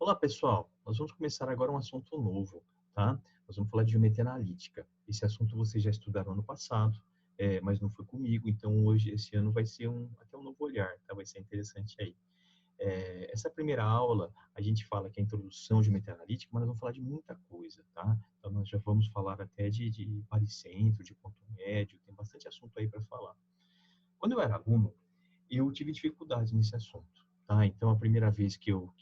Olá, pessoal. Nós vamos começar agora um assunto novo, tá? Nós vamos falar de geometria analítica. Esse assunto vocês já estudaram ano passado, mas não foi comigo, então hoje, esse ano, vai ser até um novo olhar, tá? Vai ser interessante aí. Essa primeira aula, a gente fala que é a introdução de geometria analítica, mas nós vamos falar de muita coisa, tá? Então, nós já vamos falar até de baricentro, de ponto médio, tem bastante assunto aí para falar. Quando eu era aluno, eu tive dificuldade nesse assunto, tá? Então, a primeira vez que eu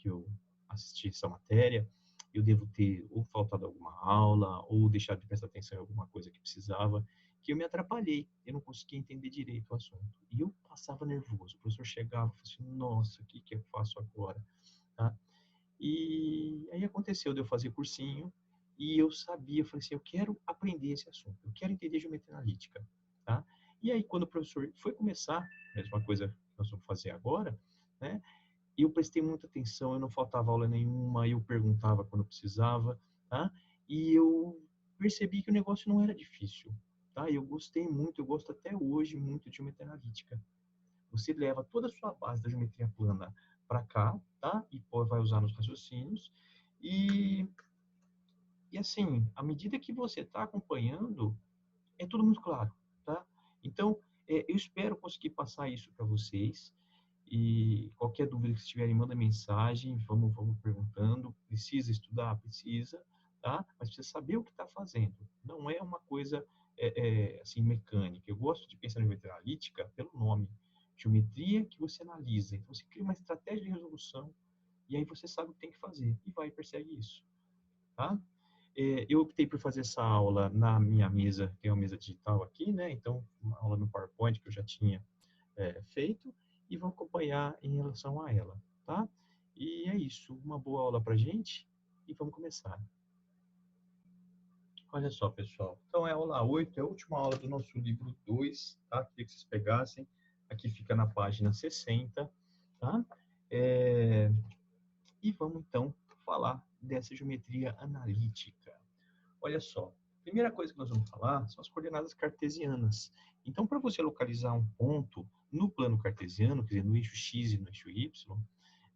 assisti essa matéria, eu devo ter ou faltado alguma aula, ou deixado de prestar atenção em alguma coisa que precisava, que eu me atrapalhei, eu não conseguia entender direito o assunto. E eu passava nervoso, o professor chegava e falava assim, nossa, o que que eu faço agora? Tá? E aí aconteceu de eu fazer cursinho, e eu sabia, eu falei assim, eu quero aprender esse assunto, eu quero entender geometria analítica, tá? E aí, quando o professor foi começar, mesma coisa que nós vamos fazer agora, né? Eu prestei muita atenção, eu não faltava aula nenhuma, eu perguntava quando precisava, tá? E eu percebi que o negócio não era difícil, tá? Eu gostei muito, eu gosto até hoje muito de geometria analítica. Você leva toda a sua base da geometria plana para cá, tá? E vai usar nos raciocínios. E, e assim, à medida que você está acompanhando, é tudo muito claro, tá? Então, eu espero conseguir passar isso para vocês. E qualquer dúvida que tiverem, manda mensagem, vamos perguntando. Precisa estudar? Precisa, tá? Mas precisa saber o que está fazendo. Não é uma coisa assim mecânica. Eu gosto de pensar em geometria analítica pelo nome. Geometria que você analisa. Então você cria uma estratégia de resolução e aí você sabe o que tem que fazer e vai e persegue isso, tá? Eu optei por fazer essa aula na minha mesa, tem uma mesa digital aqui, né? Então, uma aula no PowerPoint que eu já tinha feito e vão acompanhar em relação a ela, tá? E é isso, uma boa aula para gente e vamos começar. Olha só, pessoal. Então, é a aula 8, é a última aula do nosso livro 2, tá? Queria que vocês pegassem. Aqui fica na página 60, tá? É, E vamos, então, falar dessa geometria analítica. Olha só, a primeira coisa que nós vamos falar são as coordenadas cartesianas. Então, para você localizar um ponto no plano cartesiano, quer dizer, no eixo x e no eixo y,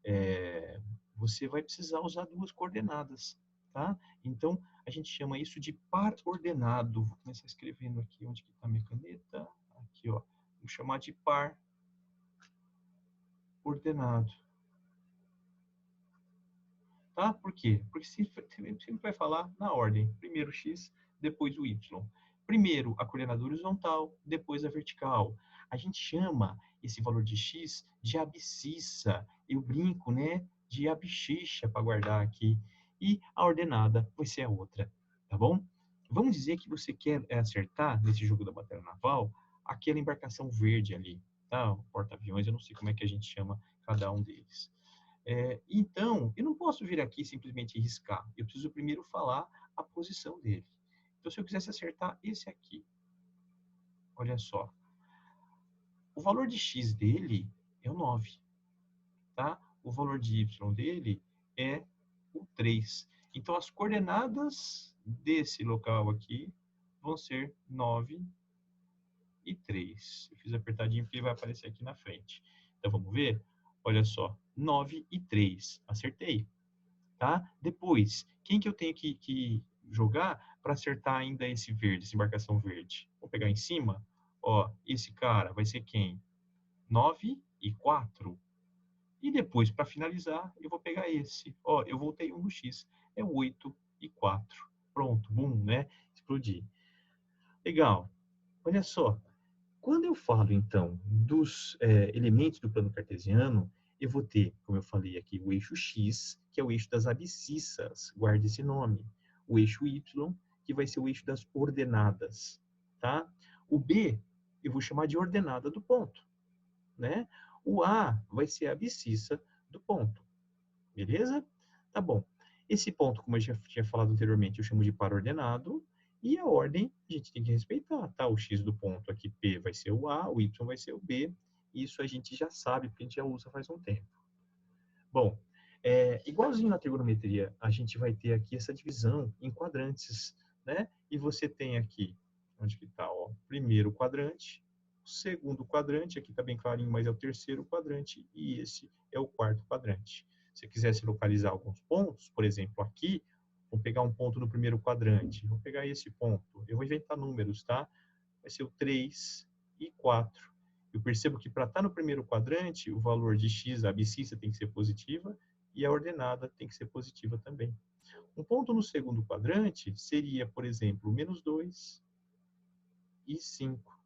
é, você vai precisar usar duas coordenadas, tá? Então, a gente chama isso de par ordenado. Vou começar escrevendo aqui onde que está minha caneta. Aqui, ó. Vou chamar de par ordenado. Tá? Por quê? Porque sempre vai falar na ordem. Primeiro x, depois o y. Primeiro a coordenada horizontal, depois a vertical. A gente chama esse valor de x de abscissa. Eu brinco, né? De abscissa para guardar aqui. E a ordenada vai ser a outra, tá bom? Vamos dizer que você quer acertar, nesse jogo da batalha naval, aquela embarcação verde ali, tá? O porta-aviões, eu não sei como é que a gente chama cada um deles. Então, eu não posso vir aqui simplesmente riscar. Eu preciso primeiro falar a posição dele. Então, se eu quisesse acertar esse aqui, olha só. O valor de x dele é o 9, tá? O valor de y dele é o 3. Então, as coordenadas desse local aqui vão ser 9 e 3. Eu fiz apertadinho porque vai aparecer aqui na frente. Então, vamos ver? Olha só, 9 e 3. Acertei. Tá? Depois, quem que eu tenho que jogar para acertar ainda esse verde, essa embarcação verde? Vou pegar em cima, ó, esse cara vai ser quem? 9 e 4. E depois, para finalizar, eu vou pegar esse. Ó, eu voltei um no X. É 8 e 4. Pronto, bum, né? Explodi. Legal. Olha só, quando eu falo, então, dos elementos do plano cartesiano, eu vou ter, como eu falei aqui, o eixo x, que é o eixo das abscissas, guarde esse nome. O eixo y, que vai ser o eixo das ordenadas, tá? O b, eu vou chamar de ordenada do ponto, né? O a vai ser a abscissa do ponto, beleza? Tá bom. Esse ponto, como eu já tinha falado anteriormente, eu chamo de par ordenado, e a ordem a gente tem que respeitar, tá? O x do ponto aqui, P, vai ser o A, o Y vai ser o B. Isso a gente já sabe, porque a gente já usa faz um tempo. Bom, igualzinho na trigonometria, a gente vai ter aqui essa divisão em quadrantes, né? E você tem aqui, onde que tá, ó, primeiro quadrante, segundo quadrante, aqui tá bem clarinho, mas é o terceiro quadrante, e esse é o quarto quadrante, Se eu quisesse localizar alguns pontos, por exemplo, aqui, vou pegar um ponto no primeiro quadrante. Vou pegar esse ponto. Eu vou inventar números, tá? Vai ser o 3 e 4. Eu percebo que para estar no primeiro quadrante, o valor de x, a abscissa tem que ser positiva e a ordenada tem que ser positiva também. Um ponto no segundo quadrante seria, por exemplo, menos 2 e 5.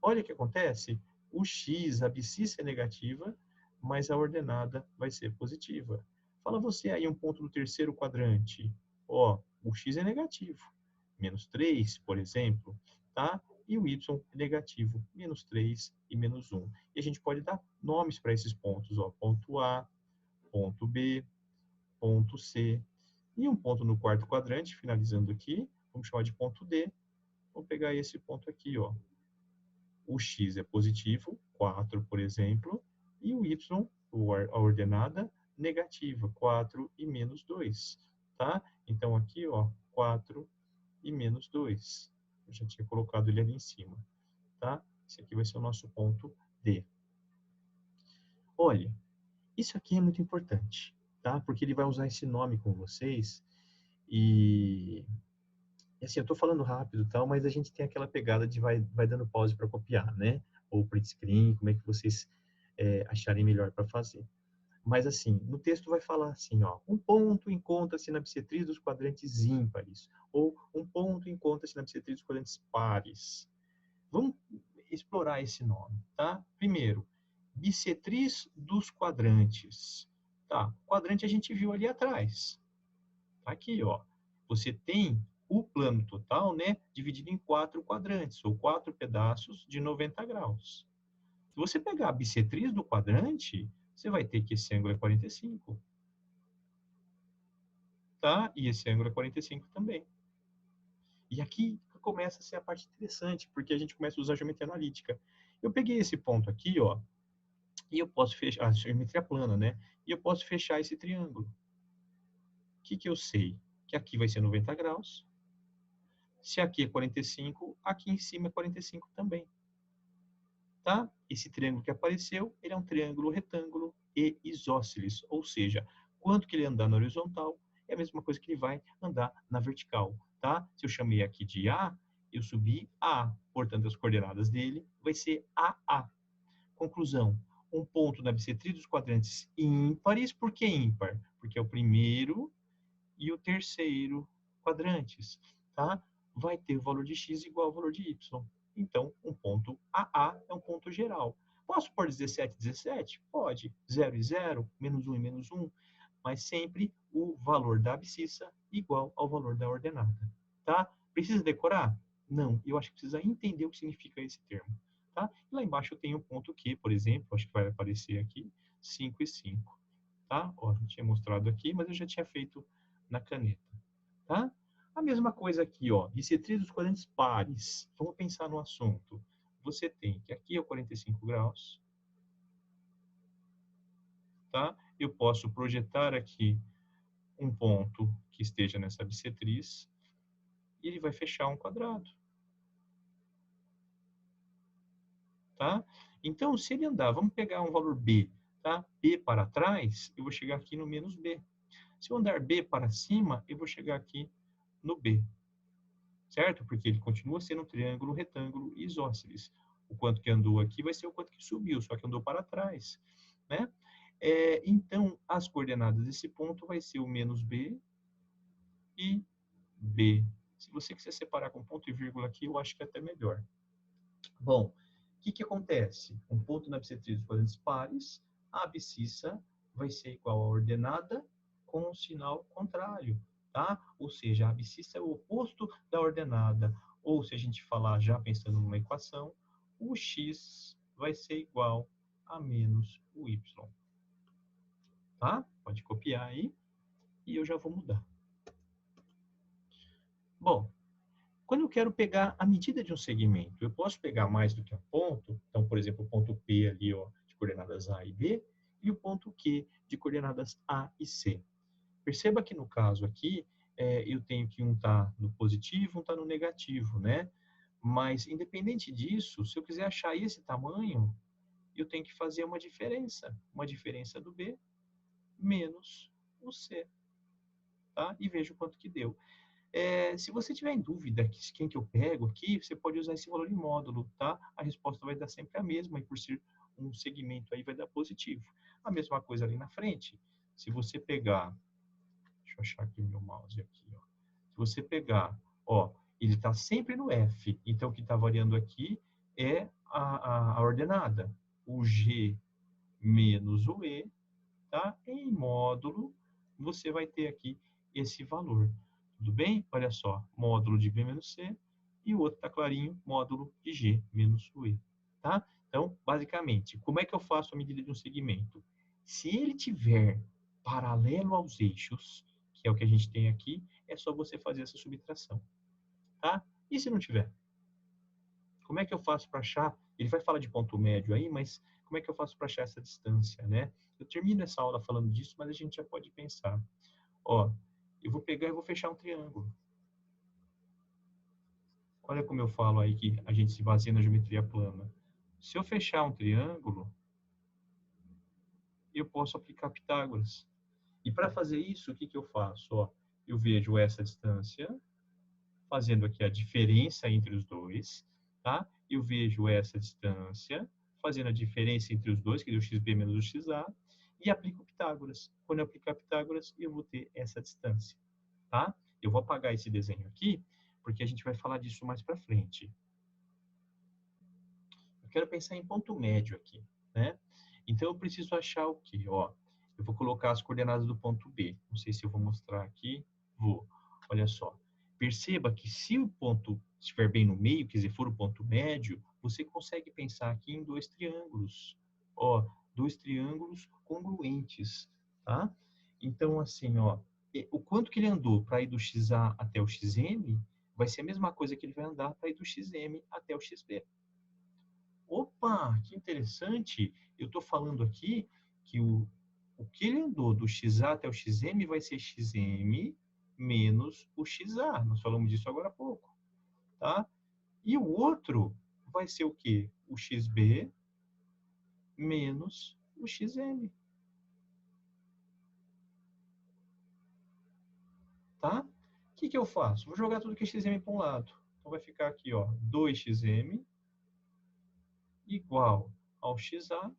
Olha o que acontece. O x, a abscissa é negativa, mas a ordenada vai ser positiva. Fala você aí um ponto no terceiro quadrante. Ó, o x é negativo. Menos 3, por exemplo, tá? E o y é negativo. Menos 3 e menos 1. E a gente pode dar nomes para esses pontos. Ó, ponto A, ponto B, ponto C. E um ponto no quarto quadrante, finalizando aqui, vamos chamar de ponto D. Vou pegar esse ponto aqui, ó. O x é positivo, 4, por exemplo, e o y, a ordenada, negativa, 4 e menos 2, tá? Então, aqui, ó, 4 e menos 2. Eu já tinha colocado ele ali em cima, tá? Esse aqui vai ser o nosso ponto D. Olha, isso aqui é muito importante, tá? Porque ele vai usar esse nome com vocês e assim, eu estou falando rápido e tal, mas a gente tem aquela pegada de vai dando pause para copiar, né? Ou print screen, como é que vocês acharem melhor para fazer. Mas assim, no texto vai falar assim, ó, um ponto encontra-se na bissetriz dos quadrantes ímpares, ou um ponto encontra-se na bissetriz dos quadrantes pares. Vamos explorar esse nome, tá? Primeiro, bissetriz dos quadrantes. Tá, quadrante a gente viu ali atrás. Tá aqui, ó. Você tem o plano total, né, dividido em 4 quadrantes, ou 4 pedaços de 90 graus. Se você pegar a bissetriz do quadrante, você vai ter que esse ângulo é 45. Tá? E esse ângulo é 45 também. E aqui começa a ser a parte interessante, porque a gente começa a usar a geometria analítica. Eu peguei esse ponto aqui, ó, e eu posso fechar, a geometria plana, né? E eu posso fechar esse triângulo. O que eu sei? Que aqui vai ser 90 graus. Se aqui é 45, aqui em cima é 45 também. Tá? Esse triângulo que apareceu, ele é um triângulo retângulo e isósceles, ou seja, quanto que ele andar na horizontal é a mesma coisa que ele vai andar na vertical, tá? Se eu chamei aqui de A, eu subi A, portanto as coordenadas dele vai ser AA. Conclusão, um ponto na bissetriz dos quadrantes ímpares, por que ímpar? Porque é o primeiro e o terceiro quadrantes, tá? Vai ter o valor de x igual ao valor de y. Então, um ponto AA é um ponto geral. Posso pôr 17 e 17? Pode. 0 e 0, menos 1 e menos 1, mas sempre o valor da abscissa igual ao valor da ordenada. Tá? Precisa decorar? Não. Eu acho que precisa entender o que significa esse termo. Tá? E lá embaixo eu tenho um ponto Q, por exemplo, acho que vai aparecer aqui, 5 e 5. Tá? Ó, não tinha mostrado aqui, mas eu já tinha feito na caneta. Tá? A mesma coisa aqui, ó, bissetriz dos quadrantes pares. Vamos pensar no assunto. Você tem que aqui é o 45 graus, tá? Eu posso projetar aqui um ponto que esteja nessa bissetriz e ele vai fechar um quadrado, tá? Então, se ele andar, vamos pegar um valor B, tá? B para trás, eu vou chegar aqui no menos B. Se eu andar B para cima, eu vou chegar aqui no B. Certo? Porque ele continua sendo um triângulo retângulo isósceles. O quanto que andou aqui vai ser o quanto que subiu, só que andou para trás, né? Então, as coordenadas desse ponto vai ser o menos B e B. Se você quiser separar com ponto e vírgula aqui, eu acho que é até melhor. Bom, o que acontece? Um ponto na bissetriz dos quadrantes pares, a abscissa vai ser igual à ordenada com um sinal contrário, tá? Ou seja, a abscissa é o oposto da ordenada. Ou, se a gente falar já pensando numa equação, o x vai ser igual a menos o y. Tá? Pode copiar aí e eu já vou mudar. Bom, quando eu quero pegar a medida de um segmento, eu posso pegar mais do que um ponto. Então, por exemplo, o ponto P ali, ó, de coordenadas A e B, e o ponto Q de coordenadas A e C. Perceba que no caso aqui, eu tenho que um tá no positivo, um tá no negativo, né? Mas, independente disso, se eu quiser achar esse tamanho, eu tenho que fazer uma diferença do B menos o C, tá? E veja o quanto que deu. Se você tiver em dúvida quem que eu pego aqui, você pode usar esse valor em módulo, tá? A resposta vai dar sempre a mesma, e por ser um segmento aí vai dar positivo. A mesma coisa ali na frente. Se você pegar, deixa eu achar aqui meu mouse aqui, ó. Se você pegar, ó, ele está sempre no F, então o que está variando aqui é a ordenada. O G menos o E, tá? Em módulo, você vai ter aqui esse valor. Tudo bem? Olha só, módulo de B menos C, e o outro está clarinho, módulo de G menos o E. Tá? Então, basicamente, como é que eu faço a medida de um segmento? Se ele tiver paralelo aos eixos, que é o que a gente tem aqui, é só você fazer essa subtração. Tá? E se não tiver? Como é que eu faço para achar? Ele vai falar de ponto médio aí, mas como é que eu faço para achar essa distância, né? Eu termino essa aula falando disso, mas a gente já pode pensar. Ó, eu vou pegar e vou fechar um triângulo. Olha como eu falo aí que a gente se baseia na geometria plana. Se eu fechar um triângulo, eu posso aplicar Pitágoras. E para fazer isso, o que que eu faço? Ó, eu vejo essa distância, fazendo aqui a diferença entre os dois, tá? Eu vejo essa distância, fazendo a diferença entre os dois, que deu xb menos o xa, e aplico Pitágoras. Quando eu aplicar Pitágoras, eu vou ter essa distância, tá? Eu vou apagar esse desenho aqui, porque a gente vai falar disso mais para frente. Eu quero pensar em ponto médio aqui, né? Então, eu preciso achar o quê? Ó, eu vou colocar as coordenadas do ponto B. Não sei se eu vou mostrar aqui. Vou. Olha só. Perceba que se o ponto estiver bem no meio, quer dizer, for o ponto médio, você consegue pensar aqui em dois triângulos. Ó, dois triângulos congruentes, tá? Então, assim, ó, o quanto que ele andou para ir do XA até o XM vai ser a mesma coisa que ele vai andar para ir do XM até o XB. Opa, que interessante! Eu estou falando aqui que o que ele andou do XA até o XM vai ser XM menos o XA. Nós falamos disso agora há pouco, tá? E o outro vai ser o quê? O XB menos o XM, tá? O que que eu faço? Vou jogar tudo que é XM para um lado. Então vai ficar aqui, ó, 2XM igual ao XA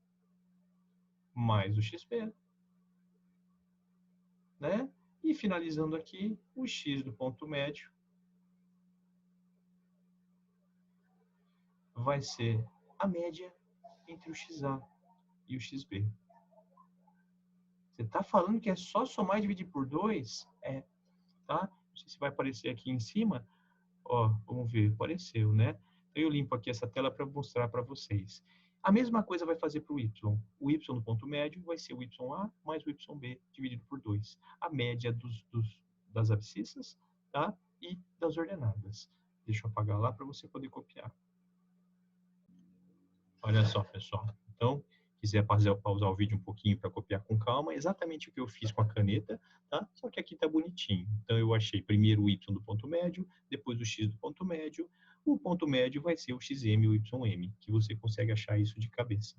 mais o XB. Né? E finalizando aqui, o x do ponto médio vai ser a média entre o XA e o XB. Você está falando que é só somar e dividir por 2? É, tá? Não sei se vai aparecer aqui em cima. Ó, vamos ver, apareceu, né? Então eu limpo aqui essa tela para mostrar para vocês. A mesma coisa vai fazer para o y. O y no ponto médio vai ser o YA mais o YB dividido por 2. A média das abscissas, tá? E das ordenadas. Deixa eu apagar lá para você poder copiar. Olha só, pessoal. Então, quiser pausar o vídeo um pouquinho para copiar com calma, é exatamente o que eu fiz com a caneta, tá? Só que aqui tá bonitinho. Então, eu achei primeiro o y do ponto médio, depois o x do ponto médio. O ponto médio vai ser o xm e o ym, que você consegue achar isso de cabeça,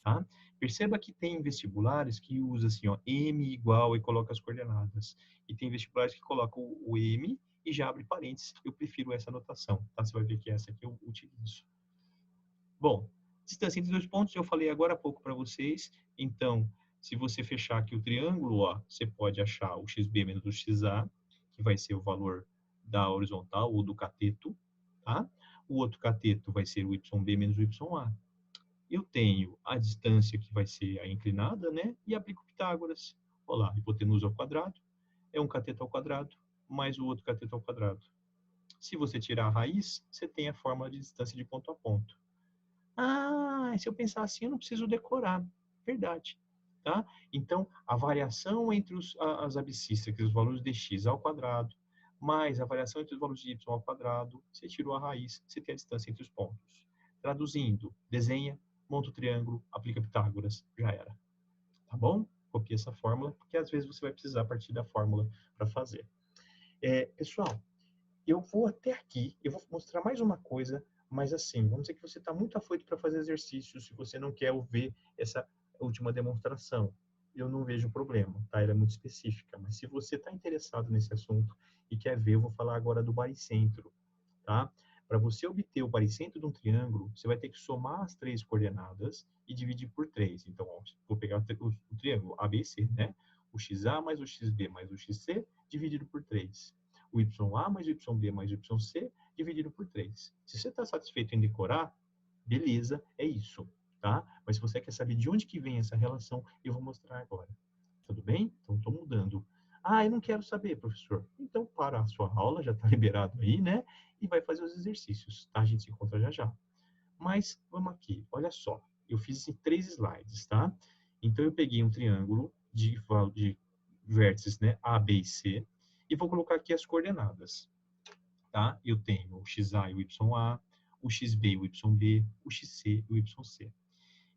tá? Perceba que tem vestibulares que usam assim, ó, m igual e coloca as coordenadas. E tem vestibulares que colocam o m e já abre parênteses. Eu prefiro essa anotação, tá? Você vai ver que essa aqui eu utilizo. Bom, distância entre dois pontos eu falei agora há pouco para vocês. Então, se você fechar aqui o triângulo, ó, você pode achar o xb menos o xa, que vai ser o valor da horizontal ou do cateto, tá? O outro cateto vai ser o yb menos o ya. Eu tenho a distância que vai ser a inclinada, né? E aplico Pitágoras. Olha lá, hipotenusa ao quadrado é um cateto ao quadrado mais o outro cateto ao quadrado. Se você tirar a raiz, você tem a fórmula de distância de ponto a ponto. Ah, se eu pensar assim, eu não preciso decorar. Verdade. Tá? Então, a variação entre as abscissas, os valores de x ao quadrado, mais a variação entre os valores de y ao quadrado, você tirou a raiz, você tem a distância entre os pontos. Traduzindo, desenha, monta o triângulo, aplica Pitágoras, já era. Tá bom? Copia essa fórmula, porque às vezes você vai precisar partir da fórmula para fazer. Pessoal, eu vou até aqui, eu vou mostrar mais uma coisa, mas assim, vamos dizer que você está muito afoito para fazer exercícios, se você não quer ver essa última demonstração. eu não vejo problema, tá? Ela é muito específica. Mas se você está interessado nesse assunto e quer ver, eu vou falar agora do baricentro, tá? Para você obter o baricentro de um triângulo, você vai ter que somar as três coordenadas e dividir por 3. Então, ó, vou pegar o triângulo ABC, né? O XA mais o XB mais o XC dividido por 3. O YA mais o YB mais o YC dividido por 3. Se você está satisfeito em decorar, beleza, é isso, tá? Mas se você quer saber de onde que vem essa relação, eu vou mostrar agora. Tudo bem? Então, estou mudando. Ah, eu não quero saber, professor. Então, para a sua aula, já está liberado aí, né? E vai fazer os exercícios, tá? A gente se encontra já já. Mas, vamos aqui, olha só. Eu fiz em 3 slides, tá? Então, eu peguei um triângulo de vértices, né? A, B e C, e vou colocar aqui as coordenadas, tá? Eu tenho o XA e o YA, o XB e o YB, o XC e o YC.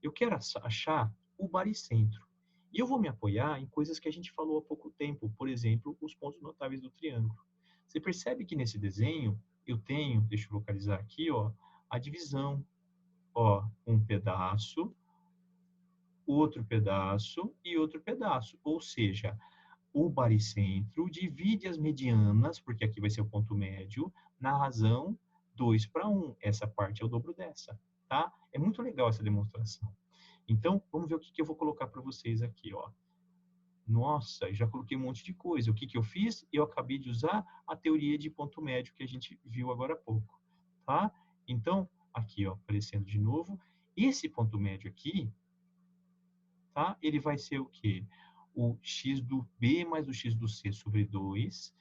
Eu quero achar o baricentro. E eu vou me apoiar em coisas que a gente falou há pouco tempo, por exemplo, os pontos notáveis do triângulo. Você percebe que nesse desenho eu tenho, deixa eu localizar aqui, ó, a divisão, ó, um pedaço, outro pedaço e outro pedaço. Ou seja, o baricentro divide as medianas, porque aqui vai ser o ponto médio, na razão 2 para 1. Essa parte é o dobro dessa, tá? É muito legal essa demonstração. Então, vamos ver o que, que eu vou colocar para vocês aqui, ó. Nossa, já coloquei um monte de coisa. O que, que eu fiz? Eu acabei de usar a teoria de ponto médio que a gente viu agora há pouco, tá? Então, aqui, ó, aparecendo de novo. Esse ponto médio aqui, tá? Ele vai ser o quê? O x do B mais o x do C sobre 2,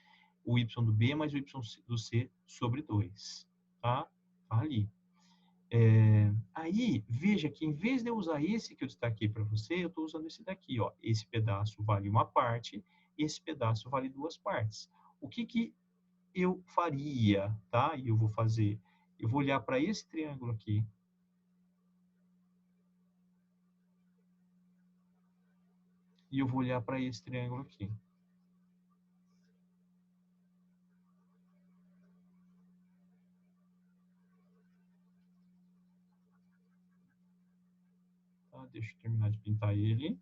o y do B mais o y do C sobre 2, tá? Tá ali. Aí, veja que em vez de eu usar esse que eu destaquei para você, eu estou usando esse daqui, ó. Esse pedaço vale uma parte, esse pedaço vale duas partes. O que que eu faria, tá? E eu vou fazer, eu vou olhar para esse triângulo aqui, e eu vou olhar para esse triângulo aqui. Tá? Deixa eu terminar de pintar ele.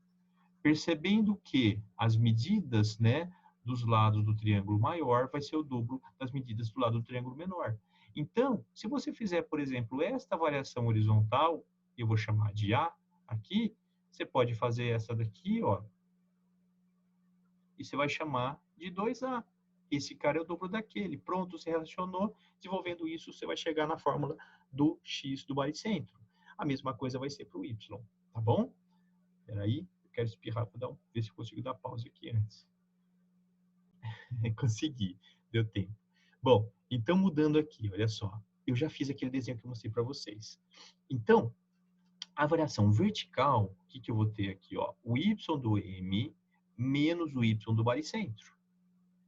Percebendo que as medidas, né, dos lados do triângulo maior vai ser o dobro das medidas do lado do triângulo menor. Então, se você fizer, por exemplo, esta variação horizontal, eu vou chamar de A aqui, você pode fazer essa daqui, ó, e você vai chamar de 2A. Esse cara é o dobro daquele. Pronto, você relacionou. Desenvolvendo isso, você vai chegar na fórmula do x do baricentro. A mesma coisa vai ser para o y, tá bom? Espera aí, eu quero espirrar para ver se eu consigo dar pausa aqui antes. Consegui, deu tempo. Bom, então mudando aqui, olha só. Eu já fiz aquele desenho que eu mostrei para vocês. Então, a variação vertical, o que, que eu vou ter aqui? Ó? O y do M menos o y do baricentro,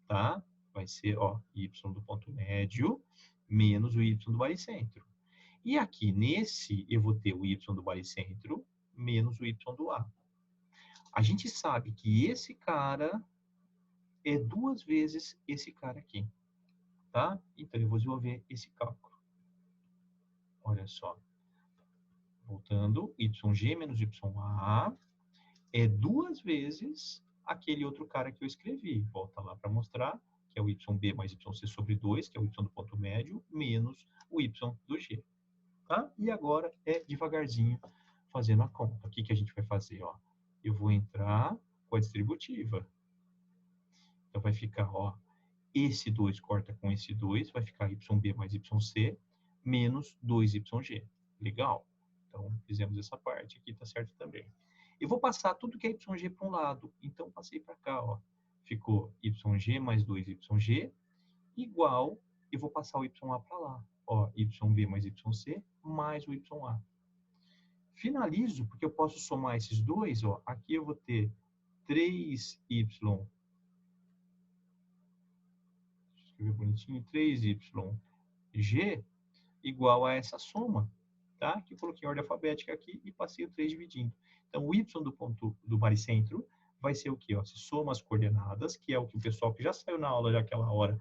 tá? Vai ser, ó, y do ponto médio menos o y do baricentro. E aqui, nesse, eu vou ter o y do baricentro menos o y do A. A gente sabe que esse cara é duas vezes esse cara aqui, tá? Então, eu vou desenvolver esse cálculo. Olha só. Voltando, YG menos YA é duas vezes aquele outro cara que eu escrevi. Volta lá para mostrar, que é o YB mais YC sobre 2, que é o Y do ponto médio, menos o Y do G. Tá? E agora é devagarzinho fazendo a conta. O que, que a gente vai fazer? Ó? Eu vou entrar com a distributiva. Então, vai ficar, ó, esse 2 corta com esse 2, vai ficar YB mais YC, menos 2YG. Legal? Então, fizemos essa parte aqui, tá certo também. Eu vou passar tudo que é YG para um lado. Então, passei para cá, ó. Ficou YG mais 2YG, igual, eu vou passar o YA para lá. Ó, YB mais YC, mais o YA. Finalizo, porque eu posso somar esses dois, ó. Aqui eu vou ter 3Y, escrever bonitinho, 3YG igual a essa soma, tá? Que eu coloquei em ordem alfabética aqui e passei o 3 dividindo. Então, o y do ponto do baricentro vai ser o quê? Ó, se soma as coordenadas, que é o que o pessoal que já saiu na aula daquela hora,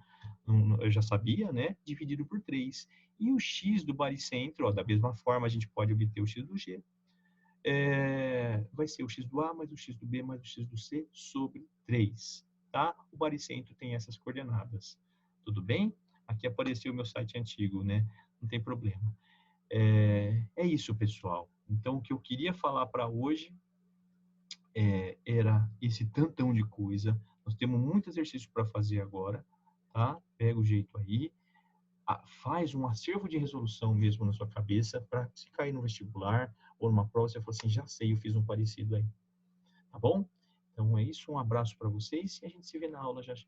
eu já sabia, né? Dividido por 3. E o x do baricentro, ó, da mesma forma, a gente pode obter o x do g. vai ser o x do A mais o x do B mais o x do C sobre 3, tá? O baricentro tem essas coordenadas, tudo bem? Aqui apareceu o meu site antigo, né? Não tem problema. É isso, pessoal. Então, o que eu queria falar para hoje era esse tantão de coisa. Nós temos muito exercício para fazer agora, tá? Pega o jeito aí, faz um acervo de resolução mesmo na sua cabeça, para se cair no vestibular ou numa prova, você fala assim, já sei, eu fiz um parecido aí, tá bom? Então é isso, um abraço para vocês e a gente se vê na aula já já.